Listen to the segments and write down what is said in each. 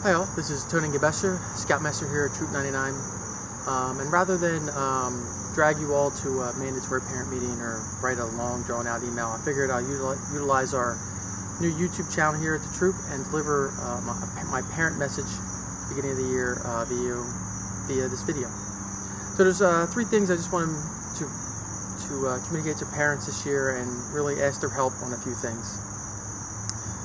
Hi all, this is Tony Gabesher, Scoutmaster here at Troop 99. And rather than drag you all to a mandatory parent meeting or write a long drawn out email, I figured I'll utilize our new YouTube channel here at the Troop and deliver my parent message at the beginning of the year via this video. So there's three things I just want to communicate to parents this year and really ask their help on a few things.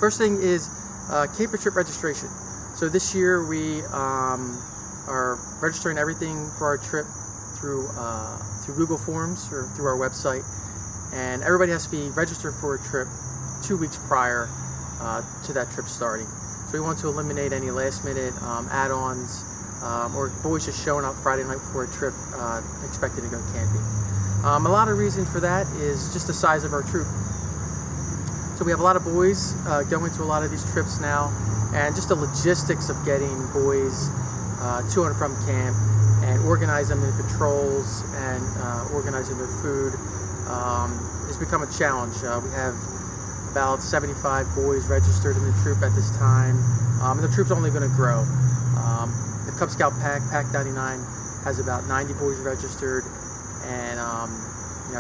First thing is camper trip registration. So this year we are registering everything for our trip through Google Forms or through our website, and everybody has to be registered for a trip 2 weeks prior to that trip starting. So we want to eliminate any last-minute add-ons or boys just showing up Friday night before a trip expecting to go camping. A lot of reason for that is just the size of our troop. So we have a lot of boys going to a lot of these trips now, and just the logistics of getting boys to and from camp and organize them in patrols and organizing their food has become a challenge. We have about 75 boys registered in the troop at this time, and the troop's only going to grow. The Cub Scout Pack 99, has about 90 boys registered, and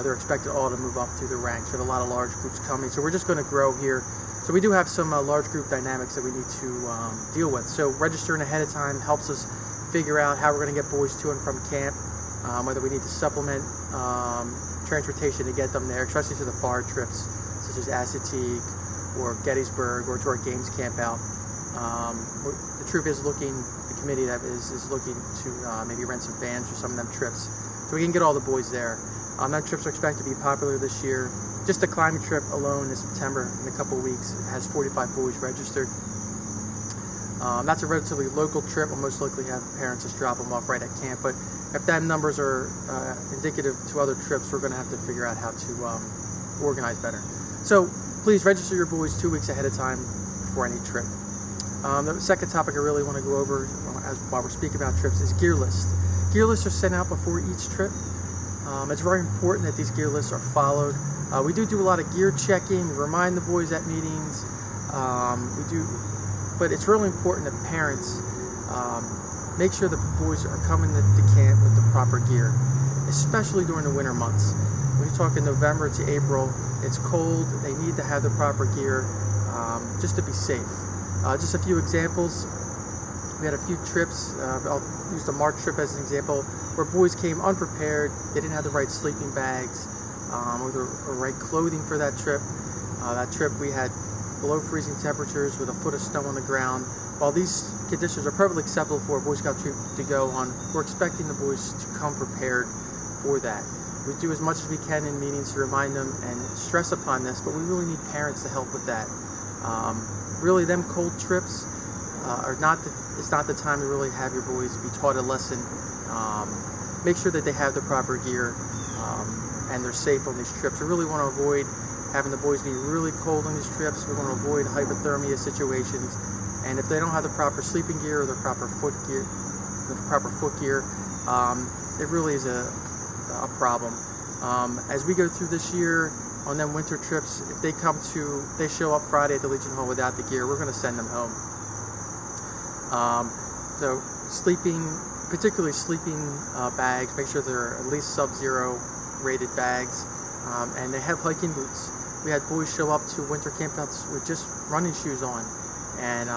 they're expected all to move up through the ranks. We have a lot of large groups coming, so we're just going to grow here. So we do have some large group dynamics that we need to deal with. So registering ahead of time helps us figure out how we're going to get boys to and from camp, whether we need to supplement transportation to get them there, especially to the far trips, such as Assateague or Gettysburg or to our games camp out. The troop is looking, the committee that is looking to maybe rent some vans for some of them trips, so we can get all the boys there. Them trips are expected to be popular this year. Just the climbing trip alone in September, in a couple of weeks, has 45 boys registered. That's a relatively local trip. We'll most likely have parents just drop them off right at camp, but if that numbers are indicative to other trips, we're going to have to figure out how to organize better. So please register your boys 2 weeks ahead of time before any trip. The second topic I really want to go over while we're speaking about trips is gear lists. Gear lists are sent out before each trip. It's very important that these gear lists are followed. We do a lot of gear checking, we remind the boys at meetings, but it's really important that parents make sure the boys are coming to camp with the proper gear, especially during the winter months. When you're talking November to April, it's cold, they need to have the proper gear just to be safe. Just a few examples. We had a few trips, I'll use the March trip as an example, where boys came unprepared, they didn't have the right sleeping bags, or the right clothing for that trip. That trip we had below freezing temperatures with a foot of snow on the ground. While these conditions are perfectly acceptable for a Boy Scout troop to go on, we're expecting the boys to come prepared for that. We do as much as we can in meetings to remind them and stress upon this, but we really need parents to help with that. Really, them cold trips it's not the time to really have your boys be taught a lesson. Make sure that they have the proper gear and they're safe on these trips. We really want to avoid having the boys be really cold on these trips. We want to avoid hypothermia situations, and if they don't have the proper sleeping gear or the proper foot gear, it really is a problem. As we go through this year on them winter trips, if they show up Friday at the Legion Hall without the gear, we're going to send them home. So particularly sleeping bags, make sure they're at least sub-zero rated bags, and they have hiking boots. We had boys show up to winter campouts with just running shoes on, and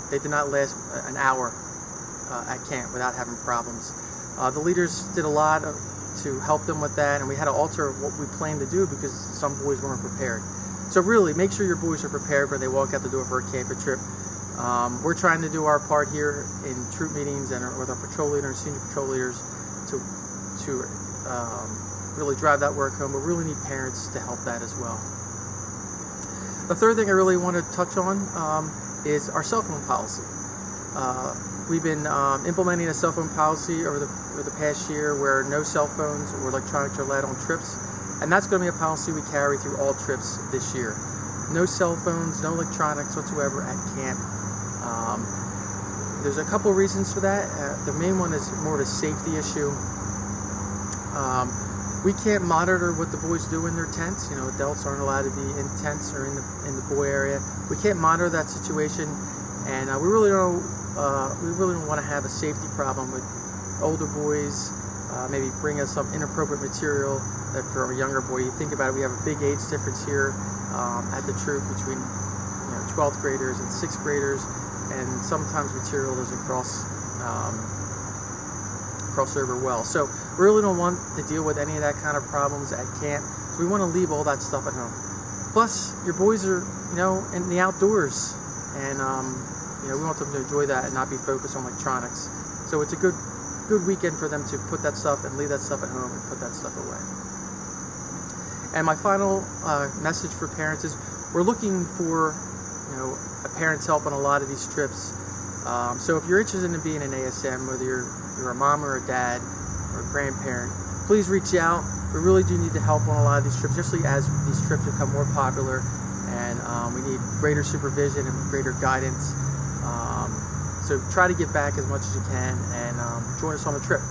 they did not last an hour at camp without having problems. The leaders did a lot to help them with that, and we had to alter what we planned to do because some boys weren't prepared. So really, make sure your boys are prepared when they walk out the door for a camping trip. We're trying to do our part here in troop meetings and with our patrol leaders, senior patrol leaders, to really drive that work home. We really need parents to help that as well. The third thing I really want to touch on is our cell phone policy. We've been implementing a cell phone policy over the past year where no cell phones or electronics are allowed on trips, and that's going to be a policy we carry through all trips this year. No cell phones, no electronics whatsoever at camp. There's a couple reasons for that. The main one is more of a safety issue. We can't monitor what the boys do in their tents. You know, adults aren't allowed to be in tents or in the boy area. We can't monitor that situation, and we really don't know we really don't want to have a safety problem with older boys maybe bring us some inappropriate material that for a younger boy. You think about it, we have a big age difference here at the troop between 12th graders and 6th graders, and sometimes material doesn't cross over well. So we really don't want to deal with any of that kind of problems at camp. So we want to leave all that stuff at home. Plus, your boys are, in the outdoors, and we want them to enjoy that and not be focused on electronics. So it's a good weekend for them to put that stuff and leave that stuff at home and put that stuff away. And my final message for parents is we're looking for a parent's help on a lot of these trips. So if you're interested in being an ASM, whether you're a mom or a dad or a grandparent, please reach out. We really do need the help on a lot of these trips, especially as these trips become more popular, and we need greater supervision and greater guidance. So try to give back as much as you can, and join us on the trip.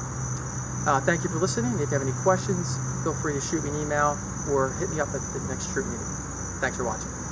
Thank you for listening. If you have any questions, feel free to shoot me an email or hit me up at the next troop meeting. Thanks for watching.